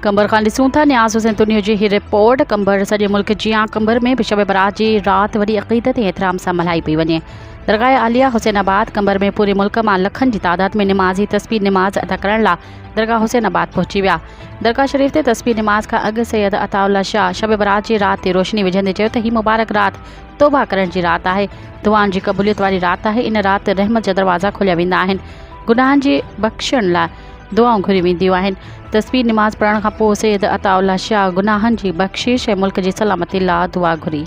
कंबर खां ॾिसूं था न्याज़ हुसैन तुनियो जी ही रिपोर्ट। कंबर सॼे मुल्क जियां कंबर में भी शब बरात जी रात वॾी अक़ीदत ऐं एतिराम सां मल्हाई पई वञे। दरगाह आलिया हुसैनाबाद कंबर में पूरे मुल्क मां लखनि जी तादाद में निमाज़ी तस्बीह निमाज़ अदा करण लाइ दरगाह हुसैनाबाद पहुची विया। दरगाह शरीफ़ ते तस्बीह निमाज़ खां अॻु सैयद अताउल्ला शाह शब बरात जी रात ते रोशनी विझंदे चयो त ही मुबारक रात तौबा करण जी रात आहे, दुआनि जी क़बूलियत वारी रात आहे। इन राति रहमत जा दरवाज़ा खोलिया वेंदा आहिनि, गुनाहनि जी बख़्शण लाइ दुआऊं घुरी वेंदियूं आहिनि। तस्बीह निमाज़ पढ़ण खां पोइ सैयद अताउल्ला शाह गुनाहनि जी बख़्शिश ऐं मुल्क जी सलामती लाइ दुआ घुरी।